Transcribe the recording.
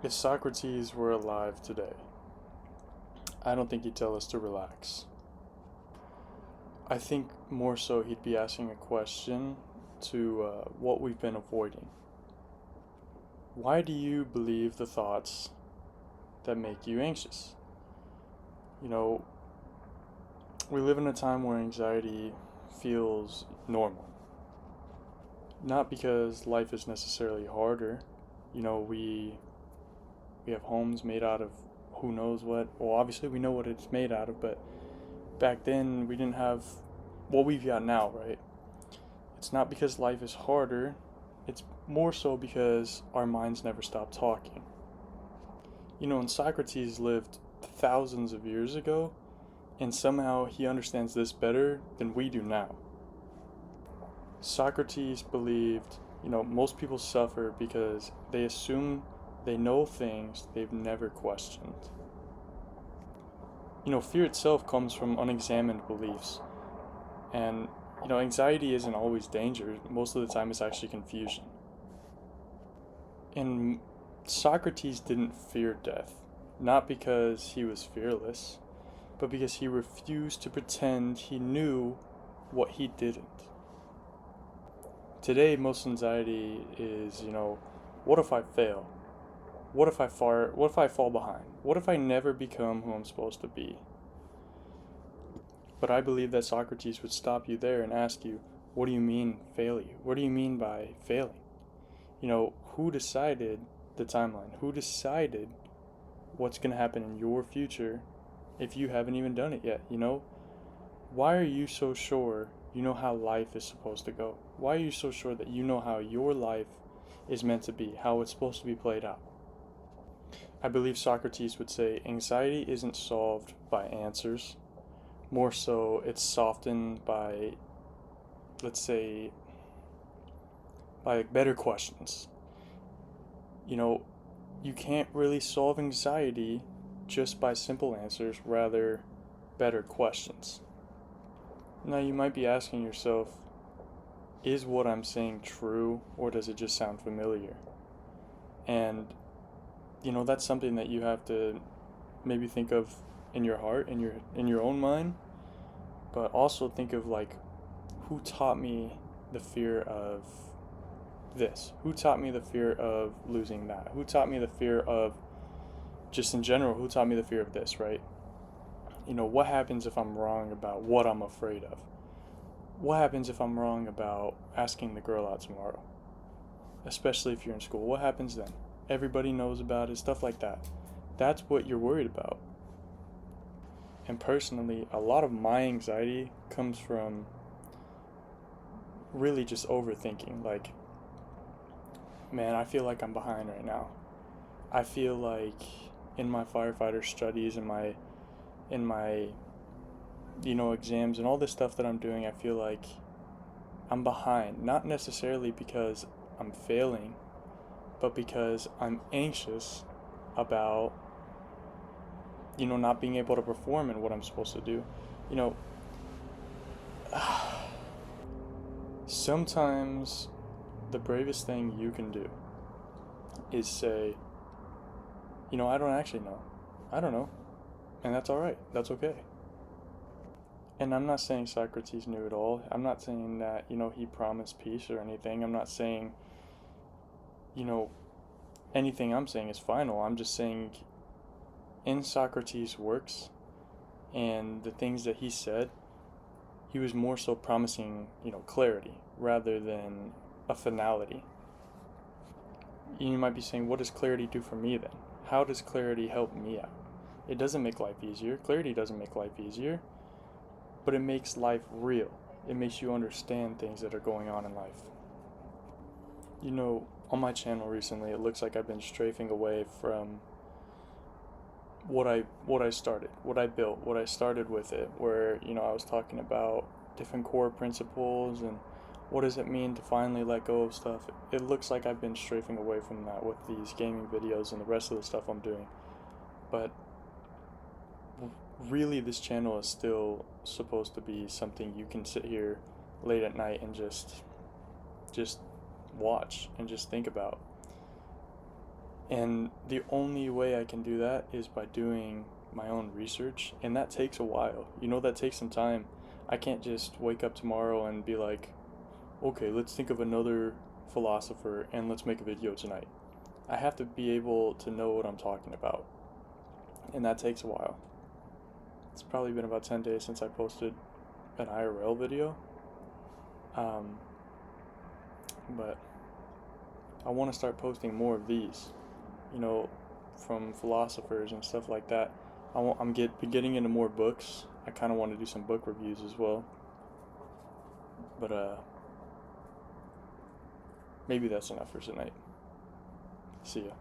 If Socrates were alive today, I don't think he'd tell us to relax. I think more so he'd be asking a question to what we've been avoiding. Why do you believe the thoughts that make you anxious? You know, we live in a time where anxiety feels normal. Not because life is necessarily harder. We have homes made out of who knows what. Well, obviously we know what it's made out of, but back then we didn't have what we've got now, right? It's not because life is harder, it's more so because our minds never stop talking. And Socrates lived thousands of years ago, and somehow he understands this better than we do now. Socrates believed, most people suffer because they assume they know things they've never questioned. Fear itself comes from unexamined beliefs. And, anxiety isn't always danger. Most of the time, it's actually confusion. And Socrates didn't fear death, not because he was fearless, but because he refused to pretend he knew what he didn't. Today, most anxiety is, what if I fail? What if I fart? What if I fall behind? What if I never become who I'm supposed to be? But I believe that Socrates would stop you there and ask you, what do you mean failure? What do you mean by failing? Who decided the timeline? Who decided what's going to happen in your future if you haven't even done it yet? Why are you so sure you know how life is supposed to go? Why are you so sure that you know how your life is meant to be, how it's supposed to be played out? I believe Socrates would say anxiety isn't solved by answers. More so, it's softened by, let's say, by better questions. You can't really solve anxiety just by simple answers, rather, better questions. Now, you might be asking yourself, is what I'm saying true, or does it just sound familiar? And, that's something that you have to maybe think of in your heart, in your own mind, but also think of who taught me the fear of this? Who taught me the fear of losing that? Who taught me the fear of, just in general, who taught me the fear of this, right? What happens if I'm wrong about what I'm afraid of? What happens if I'm wrong about asking the girl out tomorrow? Especially if you're in school. What happens then? Everybody knows about it, stuff like that. That's what you're worried about. And personally, a lot of my anxiety comes from really just overthinking. Man, I feel like I'm behind right now. I feel like in my firefighter studies, in my exams and all this stuff that I'm doing, I feel like I'm behind. Not necessarily because I'm failing, but because I'm anxious about, not being able to perform in what I'm supposed to do. Sometimes the bravest thing you can do is say, I don't actually know. I don't know. And that's alright. That's okay. And I'm not saying Socrates knew it all. I'm not saying that, he promised peace or anything. I'm not saying, anything I'm saying is final. I'm just saying in Socrates' works and the things that he said, he was more so promising, clarity rather than a finality. You might be saying, what does clarity do for me then? How does clarity help me out? It doesn't make life easier. Clarity doesn't make life easier, but it makes life real. It makes you understand things that are going on in life. On my channel recently, it looks like I've been strafing away from what I started, what I built, what I started with it, where, I was talking about different core principles and what does it mean to finally let go of stuff. It looks like I've been strafing away from that with these gaming videos and the rest of the stuff I'm doing. But really, this channel is still supposed to be something you can sit here late at night and just watch and just think about. And the only way I can do that is by doing my own research, and that takes a while. That takes some time. I can't just wake up tomorrow and be like, okay, let's think of another philosopher and let's make a video tonight. I have to be able to know what I'm talking about, and that takes a while. It's probably been about 10 days since I posted an IRL video. But I want to start posting more of these, from philosophers and stuff like that. I'm getting into more books. I kind of want to do some book reviews as well. But maybe that's enough for tonight. See ya.